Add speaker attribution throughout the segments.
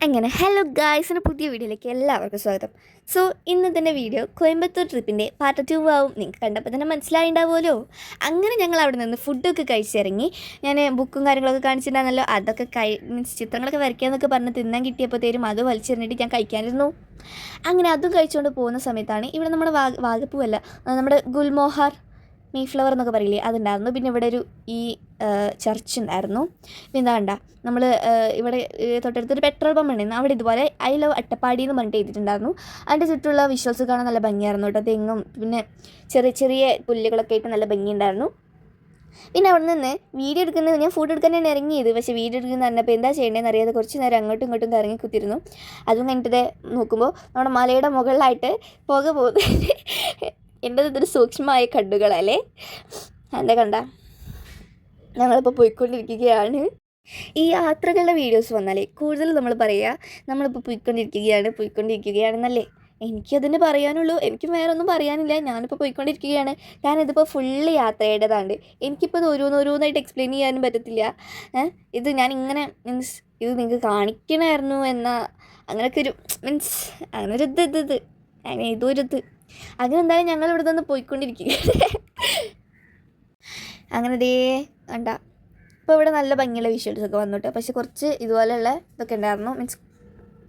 Speaker 1: അങ്ങനെ ഹലോ ഗായ്സിൻ്റെ പുതിയ വീഡിയോയിലേക്ക് എല്ലാവർക്കും സ്വാഗതം. സോ ഇന്നത്തെ വീഡിയോ കോയമ്പത്തൂർ ട്രിപ്പിൻ്റെ പാർട്ട് 2 ആവും. നിങ്ങൾക്ക് കണ്ടപ്പോൾ തന്നെ മനസ്സിലായിണ്ടാവുമല്ലോ. അങ്ങനെ ഞങ്ങൾ അവിടെ നിന്ന് ഫുഡൊക്കെ കഴിച്ചിറങ്ങി. ഞാൻ ബുക്കും കാര്യങ്ങളൊക്കെ കാണിച്ചിട്ടുണ്ടായിരുന്നല്ലോ, അതൊക്കെ മീൻസ് ചിത്രങ്ങളൊക്കെ വരയ്ക്കാമെന്നൊക്കെ പറഞ്ഞ് തിന്നാൻ കിട്ടിയപ്പോഴത്തേരും അത് വലിച്ചെറിഞ്ഞിട്ട് ഞാൻ കഴിക്കാനിരുന്നു. അങ്ങനെ അതും കഴിച്ചുകൊണ്ട് പോകുന്ന സമയത്താണ് ഇവിടെ നമ്മുടെ വാഗപ്പൂവല്ല, നമ്മുടെ ഗുൽമോഹർ മീഫ്ലവർ എന്നൊക്കെ പറയില്ലേ, അതുണ്ടായിരുന്നു. പിന്നെ ഇവിടെ ഒരു ഈ ചർച്ച് ഉണ്ടായിരുന്നു. പിന്നെ എന്താ കണ്ട നമ്മൾ ഇവിടെ തൊട്ടടുത്തൊരു പെട്രോൾ പമ്പ് ഉണ്ടായിരുന്നു, അവിടെ ഇതുപോലെ ഐ ലവ് അട്ടപ്പാടി എന്ന് പറഞ്ഞിട്ട് ചെയ്തിട്ടുണ്ടായിരുന്നു. അതിൻ്റെ ചുറ്റുള്ള വിഷ്വൽസ് കാണാൻ നല്ല ഭംഗിയായിരുന്നു കേട്ടോ. തെങ്ങും പിന്നെ ചെറിയ ചെറിയ പുല്ലുകളൊക്കെ ആയിട്ട് നല്ല ഭംഗിയുണ്ടായിരുന്നു. പിന്നെ അവിടെ നിന്ന് വീഡിയോ എടുക്കുന്നത് ഞാൻ ഫോട്ടോ എടുക്കാൻ തന്നെ ഇറങ്ങിയത്, പക്ഷേ വീഡിയോ എടുക്കുന്ന പറഞ്ഞപ്പോൾ എന്താ ചെയ്യേണ്ടതെന്ന് അറിയാതെ കുറച്ച് നേരം അങ്ങോട്ടും ഇങ്ങോട്ടും കറങ്ങി കുത്തിയിരുന്നു. അതും കഴിഞ്ഞിട്ട് നോക്കുമ്പോൾ നമ്മുടെ മലയുടെ മുകളിലായിട്ട് പുക പോകുന്നത് എൻ്റെ ഇതൊരു സൂക്ഷ്മമായ കണ്ണുകളല്ലേ. എന്താ കണ്ട ഞങ്ങളിപ്പോൾ പോയിക്കൊണ്ടിരിക്കുകയാണ്. ഈ യാത്രകളുടെ വീഡിയോസ് വന്നാലേ കൂടുതൽ നമ്മൾ പറയുക നമ്മളിപ്പോൾ പോയിക്കൊണ്ടിരിക്കുകയാണെന്നല്ലേ എനിക്കതിന് പറയാനുള്ളൂ. എനിക്കും വേറെ ഒന്നും പറയാനില്ല. ഞാനിപ്പോൾ പോയിക്കൊണ്ടിരിക്കുകയാണ്. കാരണം ഇതിപ്പോൾ ഫുള്ള് യാത്രയുടേതാണ്. എനിക്കിപ്പോൾ ഇത് ഓരോന്നായിട്ട് എക്സ്പ്ലെയിൻ ചെയ്യാനും പറ്റത്തില്ല. ഇത് ഞാൻ ഇങ്ങനെ മീൻസ് ഇത് നിങ്ങൾക്ക് കാണിക്കണമായിരുന്നു എന്ന അങ്ങനെയൊക്കെ ഒരു മീൻസ് അങ്ങനൊരു ഇത് അങ്ങനെ ഇതൊരിത് അങ്ങനെ എന്തായാലും ഞങ്ങൾ ഇവിടെ നിന്ന് പോയിക്കൊണ്ടിരിക്കുകയാണ്. അങ്ങനെ ദേ കണ്ട ഇപ്പോൾ ഇവിടെ നല്ല ഭംഗിയുള്ള വിഷ്വൽസൊക്കെ വന്നിട്ട്, പക്ഷെ കുറച്ച് ഇതുപോലെയുള്ള ഇതൊക്കെ ഉണ്ടായിരുന്നു. മീൻസ്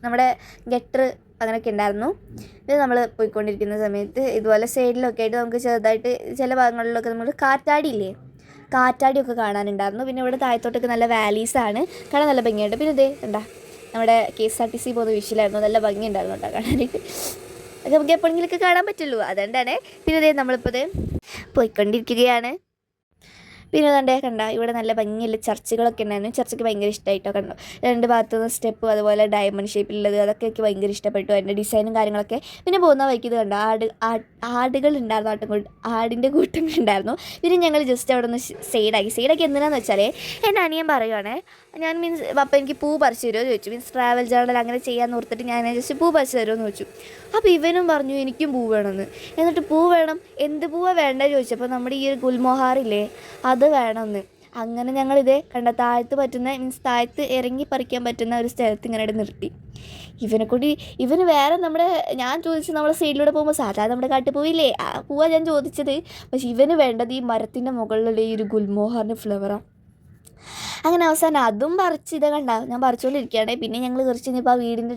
Speaker 1: നമ്മുടെ ഗട്ടർ അങ്ങനെയൊക്കെ ഉണ്ടായിരുന്നു. ഇത് നമ്മൾ പോയിക്കൊണ്ടിരിക്കുന്ന സമയത്ത് ഇതുപോലെ സൈഡിലൊക്കെ ആയിട്ട് നമുക്ക് ചെറുതായിട്ട് ചില ഭാഗങ്ങളിലൊക്കെ നമ്മൾ കാറ്റാടിയൊക്കെ കാണാനുണ്ടായിരുന്നു. പിന്നെ ഇവിടെ താഴത്തോട്ടൊക്കെ നല്ല വാലീസാണ്, കാണാൻ നല്ല ഭംഗിയുണ്ട്. പിന്നെ ഇതേ കണ്ട നമ്മുടെ KSRTC പോകുന്ന വിഷ്വലായിരുന്നു, നല്ല ഭംഗി ഉണ്ടായിരുന്നു കേട്ടോ കാണാനായിട്ട്. അത് നമുക്ക് എപ്പോഴെങ്കിലൊക്കെ കാണാൻ പറ്റുള്ളൂ, അതുകൊണ്ടാണ്. പിന്നെ ഇതേ നമ്മളിപ്പോൾ ഇത് പോയിക്കൊണ്ടിരിക്കുകയാണ്. പിന്നെ അതേ കണ്ട ഇവിടെ നല്ല ഭംഗിയുള്ള ചർച്ചുകളൊക്കെ ഉണ്ടായിരുന്നു. ചർച്ചയ്ക്ക് ഭയങ്കര ഇഷ്ടമായിട്ടോ. കണ്ടോ 2 ഭാഗത്തുനിന്ന് സ്റ്റെപ്പ്, അതുപോലെ ഡയമണ്ട് ഷേപ്പിലുള്ളത്, അതൊക്കെ എനിക്ക് ഭയങ്കര ഇഷ്ടപ്പെട്ടു, അതിൻ്റെ ഡിസൈനും കാര്യങ്ങളൊക്കെ. പിന്നെ പോകുന്ന വഴിക്ക് ഇത് കണ്ടോ ആടുകൾ ഉണ്ടായിരുന്നു, ആടിൻ്റെ കൂട്ടങ്ങളുണ്ടായിരുന്നു. പിന്നെ ഞങ്ങൾ ജസ്റ്റ് അവിടെ നിന്ന് സൈഡാക്കി എന്തിനാന്ന് വെച്ചാൽ എൻ്റെ അനിയൻ പറയുവാണേ, ഞാൻ മീൻസ് അപ്പം എനിക്ക് പൂ പറിച്ച് തരുമോ എന്ന് ചോദിച്ചു. മീൻസ് ട്രാവൽ ജേർണൽ അങ്ങനെ ചെയ്യാമെന്ന് ഓർത്തിട്ട് ഞാൻ ജസ്റ്റ് പൂ പറിച്ച് തരുമോ എന്ന് ചോദിച്ചു. അപ്പോൾ ഇവനും പറഞ്ഞു എനിക്കും പൂ വേണമെന്ന്. എന്നിട്ട് പൂ വേണം, എന്ത് പൂവാണ് വേണ്ടതെന്ന് ചോദിച്ചപ്പോൾ നമ്മുടെ ഈ ഒരു ഗുൽമോഹാറില്ലേ അത് വേണമെന്ന്. അങ്ങനെ ഞങ്ങളിതേ കണ്ട താഴത്ത് ഇറങ്ങി പറിക്കാൻ പറ്റുന്ന ഒരു സ്ഥലത്ത് ഇങ്ങനെ നിർത്തി. ഇവന് വേറെ നമ്മുടെ ഞാൻ ചോദിച്ചത് നമ്മുടെ സൈഡിലൂടെ പോകുമ്പോൾ സാധാരണ നമ്മുടെ കാട്ടിൽ പോയില്ലേ ആ പൂവാണ് ഞാൻ ചോദിച്ചത്. പക്ഷെ ഇവന് വേണ്ടത് ഈ മരത്തിൻ്റെ മുകളിലുള്ള ഈ ഒരു ഗുൽമോഹാറിൻ്റെ ഫ്ലവറാണ്. അങ്ങനെ അവസാനം അതും പറിച്ച് ഇത് കണ്ട ഞാൻ പറിച്ചുകൊണ്ടിരിക്കുകയാണ്. പിന്നെ ഞങ്ങൾ കുറച്ച് കഴിഞ്ഞപ്പോൾ ആ വീടിൻ്റെ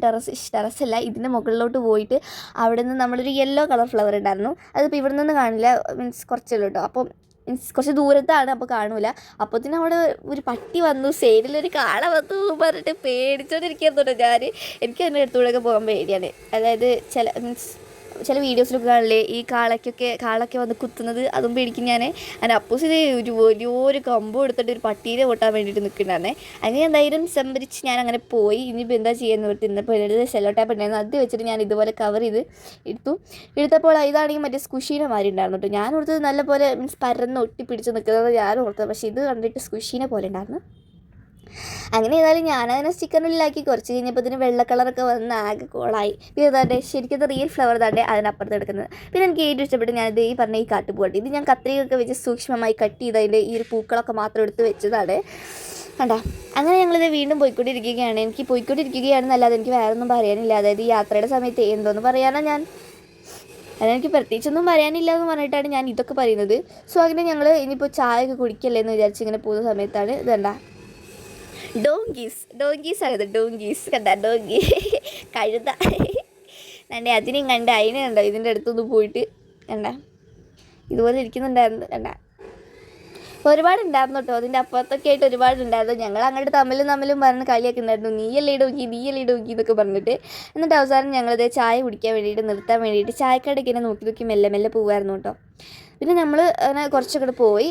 Speaker 1: ടെറസല്ല ഇതിൻ്റെ മുകളിലോട്ട് പോയിട്ട് അവിടെ നിന്ന് നമ്മളൊരു യെല്ലോ കളർ ഫ്ലവർ ഉണ്ടായിരുന്നു. അതിപ്പോൾ ഇവിടെ നിന്ന് കാണില്ല, മീൻസ് കുറച്ചുള്ളൂ കേട്ടോ. അപ്പം മീൻസ് കുറച്ച് ദൂരത്താണ്, അപ്പോൾ കാണൂല. അപ്പോഴത്തേനും അവിടെ ഒരു പട്ടി വന്നു, സൈഡിലൊരു കാള വന്നു പറഞ്ഞിട്ട് പേടിച്ചോണ്ടിരിക്കുന്നു ഞാൻ. എനിക്ക് അതിൻ്റെ അടുത്തൂടെയൊക്കെ പോകാൻ പേടിയാണ്. അതായത് ചില വീഡിയോസിലൊക്കെ കാണില്ലേ ഈ കാളൊക്കെ വന്ന് കുത്തുന്നത്, അതും പേടിക്കും ഞാൻ. അതിന് അപ്പൂസിന് വലിയൊരു കമ്പ് എടുത്തിട്ട് ഒരു പട്ടീനെ ഓട്ടാൻ വേണ്ടിയിട്ട് നിൽക്കുന്നുണ്ടായിരുന്നേ. അങ്ങനെ എന്തായാലും സംഭരിച്ച് ഞാൻ അങ്ങനെ പോയി. ഇനിയിപ്പോൾ എന്താ ചെയ്യുന്നത് തിന്നപ്പോൾ എൻ്റെ സെല്ലോ ടാപ്പ് ഉണ്ടായിരുന്നു, അത് വെച്ചിട്ട് ഞാൻ ഇതുപോലെ കവർ ചെയ്ത് എടുത്തപ്പോൾ ഇതാണെങ്കിൽ മറ്റേ സ്കുഷീനെ മാറി ഉണ്ടായിരുന്നു കേട്ടോ. ഞാൻ ഓർത്തത് നല്ലപോലെ മീൻസ് പരന്ന് ഒട്ടിപ്പിടിച്ച് നിൽക്കുന്നത് ഞാൻ ഓർത്തത്, പക്ഷേ ഇത് കണ്ടിട്ട് സ്കുഷീനെ പോലെ ഉണ്ടായിരുന്നു. അങ്ങനെ ഏതായാലും ഞാനതിനെ സ്റ്റിക്കറിലാക്കി. കുറച്ച് കഴിഞ്ഞപ്പോൾ ഇതിന് വെള്ള കളറൊക്കെ വന്ന് ആകെ കോളായി. പിന്നെ ഇതാണ്ട് ശരിക്കും റിയൽ ഫ്ലവർ താണ്ട് അതിനപ്പുറത്ത് എടുക്കുന്നത്. പിന്നെ എനിക്ക് ഏറ്റവും ഇഷ്ടപ്പെട്ട് ഞാനിത് ഈ പറഞ്ഞ ഈ കാട്ടുപൂവാട്ടി, ഇത് ഞാൻ കത്രികയൊക്കെ വെച്ച് സൂക്ഷ്മമായി കട്ട് ചെയ്ത് അതിൻ്റെ ഈ ഒരു പൂക്കളൊക്കെ മാത്രം എടുത്ത് വെച്ചതാണ് കണ്ടാ. അങ്ങനെ ഞങ്ങളിത് വീണ്ടും പോയിക്കൊണ്ടിരിക്കുകയാണ്. എനിക്ക് പോയിക്കൊണ്ടിരിക്കുകയാണെന്നല്ലാതെ എനിക്ക് വേറെ ഒന്നും പറയാനില്ല. അതായത് ഈ യാത്രയുടെ സമയത്ത് എന്തോന്ന് പറയാനാണ് ഞാൻ, അതെനിക്ക് പ്രത്യേകിച്ചൊന്നും പറയാനില്ല എന്ന് പറഞ്ഞിട്ടാണ് ഞാൻ ഇതൊക്കെ പറയുന്നത്. സോ അങ്ങനെ ഞങ്ങൾ ഇനിയിപ്പോൾ ചായ ഒക്കെ കുടിക്കല്ലേ എന്ന് വിചാരിച്ച് ഇങ്ങനെ പോകുന്ന സമയത്താണ് ഇത് കണ്ട ഡോങ്കീസ് ആണ്. ഡോങ്കീസ് കണ്ട ഡോങ്കി കഴുത കണ്ടേ, അതിനെയും കണ്ട അതിനെ കണ്ടോ ഇതിൻ്റെ അടുത്തൊന്ന് പോയിട്ട് കണ്ട ഇതുപോലെ ഇരിക്കുന്നുണ്ടായിരുന്നു കണ്ട. ഒരുപാടുണ്ടായിരുന്നു കേട്ടോ, അതിൻ്റെ അപ്പുറത്തൊക്കെ ആയിട്ട് ഒരുപാടുണ്ടായിരുന്നു. ഞങ്ങൾ അങ്ങോട്ട് തമ്മിലും പറഞ്ഞ് കളിയൊക്കെ ഉണ്ടായിരുന്നു, നീയല്ലേ ഡോങ്കി എന്നൊക്കെ പറഞ്ഞിട്ട്. എന്നിട്ട് അവസാനം ഞങ്ങളിത് ചായ കുടിക്കാൻ വേണ്ടിയിട്ട് നിർത്താൻ വേണ്ടിയിട്ട് ചായക്കടയ്ക്ക് ഇങ്ങനെ നോക്കി മെല്ലെ പോകായിരുന്നു കേട്ടോ. പിന്നെ നമ്മൾ അങ്ങനെ കുറച്ചങ്ങോട്ട് പോയി,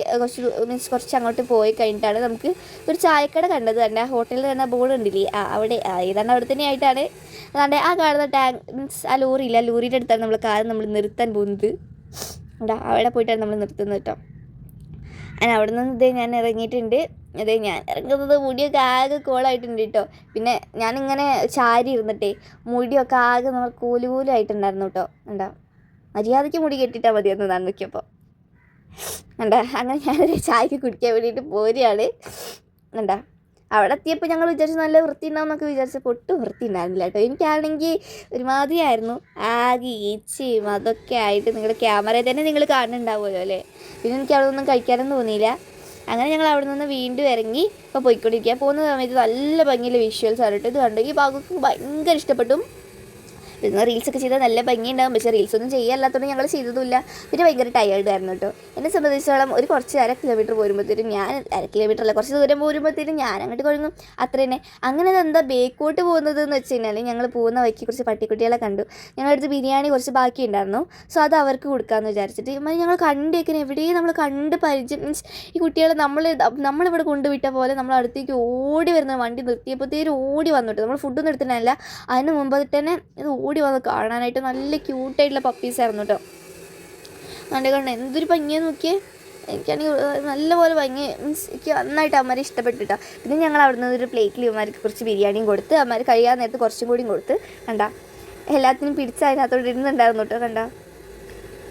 Speaker 1: കുറച്ച് അങ്ങോട്ട് പോയി കഴിഞ്ഞിട്ടാണ് നമുക്ക് ഒരു ചായക്കട കണ്ടത്. തന്നെ ഹോട്ടലിൽ തന്നെ ബോർഡ് ഉണ്ടില്ലേ അവിടെ ഏതാണ്ട് അവിടെ തന്നെ ആയിട്ടാണ് അതാണ്ട് ആ കാണുന്ന ടാങ്ക് മീൻസ് ആ ലോറിയുടെ അടുത്താണ് നമ്മൾ നിർത്താൻ പോകുന്നത്. അവിടെ പോയിട്ടാണ് നമ്മൾ നിർത്തുന്നത് കേട്ടോ. അങ്ങനെ അവിടെ നിന്ന് ഞാൻ ഇറങ്ങിയിട്ടുണ്ട്. ഞാൻ ഇറങ്ങുന്നത് മുടിയൊക്കെ ആകെ കോളായിട്ടുണ്ട് കേട്ടോ. പിന്നെ ഞാനിങ്ങനെ ചാരി ഇരുന്നിട്ടേ മുടിയൊക്കെ ആകെ നമ്മൾ കൂലുകൂലായിട്ടുണ്ടായിരുന്നു കേട്ടോ. മര്യാദയ്ക്ക് മുടി കെട്ടിയിട്ടാൽ മതിയെന്ന് ഞാൻ നോക്കിയപ്പോൾ അങ്ങനെ ഞാനൊരു ചായക്ക് കുടിക്കാൻ വേണ്ടിയിട്ട് പോരുകയാണ്. അവിടെ എത്തിയപ്പോൾ ഞങ്ങൾ വിചാരിച്ചു നല്ല വൃത്തി ഉണ്ടാവുമെന്നൊക്കെ വിചാരിച്ചപ്പോൾ ഒട്ടും വൃത്തി ഉണ്ടായിരുന്നില്ല കേട്ടോ. എനിക്കാണെങ്കിൽ ഒരുമാതിരിയായിരുന്നു, ആകെ ഈച്ചയും അതൊക്കെ ആയിട്ട് നിങ്ങളുടെ ക്യാമറയിൽ തന്നെ നിങ്ങൾ കാണുന്നുണ്ടാവുമല്ലോ അല്ലേ. പിന്നെ എനിക്ക് അവിടെ ഒന്നും കഴിക്കാനൊന്നും തോന്നിയില്ല. അങ്ങനെ ഞങ്ങൾ അവിടെ നിന്ന് വീണ്ടും ഇറങ്ങി ഇപ്പോൾ പോയിക്കൊണ്ടിരിക്കുക. പോകുന്ന സമയത്ത് നല്ല ഭംഗിയുള്ള വിഷ്വൽസ് ആണ് കേട്ടോ. ഇത് കണ്ടു, ഈ ഭാഗത്ത് ഭയങ്കര ഇഷ്ടപ്പെട്ടു. പിന്നെ റീൽസൊക്കെ ചെയ്താൽ നല്ല ഭംഗിയുണ്ടാകും, പക്ഷേ റീൽസൊന്നും ചെയ്യാല്ലാത്തതുകൊണ്ട് ഞങ്ങൾ ചെയ്തതുമില്ല. പിന്നെ ഭയങ്കര ടയേർഡായിരുന്നു കേട്ടോ. എന്നെ സംബന്ധിച്ചോളം ഒരു കുറച്ച് 1/2 കിലോമീറ്റർ പോരുമ്പോഴത്തേനും ഞാൻ 1/2 കിലോമീറ്റർ അല്ല, കുറച്ച് ദൂരം പോരുമ്പോഴത്തേനും ഞാൻ അങ്ങോട്ട് കുഴങ്ങും, അത്ര തന്നെ. അങ്ങനെ എന്താ ബേക്കോട്ട് പോകുന്നത് എന്ന് വെച്ച് കഴിഞ്ഞാൽ ഞങ്ങൾ പോകുന്ന വഴിക്ക് കുറച്ച് പട്ടിക്കുട്ടികളെ കണ്ടു. ഞങ്ങളടുത്ത് ബിരിയാണി കുറച്ച് ബാക്കി ഉണ്ടായിരുന്നു. സോ അത് അവർക്ക് കൊടുക്കാമെന്ന് വിചാരിച്ചിട്ട് ഞങ്ങൾ കണ്ടേക്കിന് എവിടെയും നമ്മൾ കണ്ട് പരിചയം, മീൻസ് ഈ കുട്ടികളെ നമ്മളിവിടെ കൊണ്ടുവിട്ട പോലെ നമ്മൾ അടുത്തേക്ക് ഓടി വരുന്ന വണ്ടി നിർത്തിയപ്പോഴത്തേരും ഓടി വന്നിട്ട് നമ്മൾ ഫുഡൊന്നും എടുത്തിട്ടല്ല, അതിന് മുമ്പായിട്ട് തന്നെ ഇത് ഓടി വന്ന് കാണാനായിട്ട് നല്ല ക്യൂട്ടായിട്ടുള്ള പപ്പീസായിരുന്നു കേട്ടോ. കണ്ട് എന്തൊരു ഭംഗിയാന്ന് നോക്കിയേ. എനിക്കാണെങ്കിൽ നല്ലപോലെ ഭംഗി, മീൻസ് എനിക്ക് നന്നായിട്ട് അമ്മമാരെ ഇഷ്ടപ്പെട്ടിട്ടോ. പിന്നെ ഞങ്ങൾ അവിടെ നിന്ന് ഒരു പ്ലേറ്റിൽ ഇവന്മാർക്ക് കുറച്ച് ബിരിയാണിയും കൊടുത്ത്, അമ്മമാർ കഴിയാൻ നേരത്ത് കുറച്ചും കൂടിയും കൊടുത്ത്. കണ്ട എല്ലാത്തിനും പിടിച്ച് അതിനകത്തോട്ട് ഇരുന്നുണ്ടായിരുന്നു കേട്ടോ. കണ്ട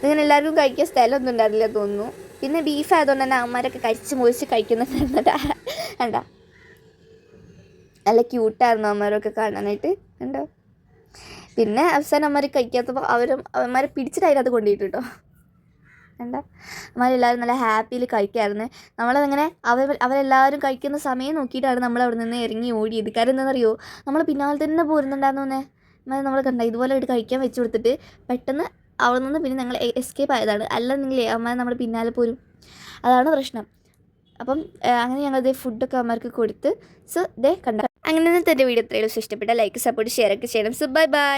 Speaker 1: ഇങ്ങനെ എല്ലാവർക്കും കഴിക്കാൻ സ്ഥലമൊന്നും ഉണ്ടായിരുന്നില്ല തോന്നുന്നു. പിന്നെ ബീഫ് ആയതുകൊണ്ട് തന്നെ അമ്മമാരൊക്കെ മുറിച്ച് കഴിക്കുന്നുണ്ടായിരുന്നു കേട്ടോ. കണ്ട നല്ല ക്യൂട്ടായിരുന്നു അമ്മമാരൊക്കെ കാണാനായിട്ട്. കണ്ടോ. പിന്നെ അവസാനം അമ്മമാർ കഴിക്കാത്തപ്പോൾ അവന്മാരെ പിടിച്ചിട്ട് അതിനകത്ത് കൊണ്ടുപോയിട്ട് കേട്ടോ. കണ്ട അമ്മമാരെല്ലാവരും നല്ല ഹാപ്പിയിൽ കഴിക്കാമായിരുന്നു. നമ്മളതങ്ങനെ അവരെല്ലാവരും കഴിക്കുന്ന സമയം നോക്കിയിട്ടാണ് നമ്മൾ അവിടെ നിന്ന് ഇറങ്ങി ഓടിയത്. കാര്യം എന്താണെന്നറിയോ, നമ്മൾ പിന്നാലെ തന്നെ പോരുന്നുണ്ടായിരുന്നേ. എന്നാൽ നമ്മൾ കണ്ട ഇതുപോലെ ആയിട്ട് കഴിക്കാൻ വെച്ച് കൊടുത്തിട്ട് പെട്ടെന്ന് അവിടെ നിന്ന് പിന്നെ ഞങ്ങൾ എസ്കേപ്പ് ആയതാണ്. അല്ല നിങ്ങൾ അമ്മ നമ്മുടെ പിന്നാലെ പോരും, അതാണ് പ്രശ്നം. അപ്പം അങ്ങനെ ഞങ്ങളിതേ ഫുഡൊക്കെ അമ്മമാർക്ക് കൊടുത്ത്. സോ ദേ കണ്ട അങ്ങനെ തന്നെ വീഡിയോ എത്രയും ഇഷ്ടപ്പെട്ട ലൈക്ക്, സപ്പോർട്ട്, ഷെയർ ഒക്കെ ചെയ്യണം. So bye bye.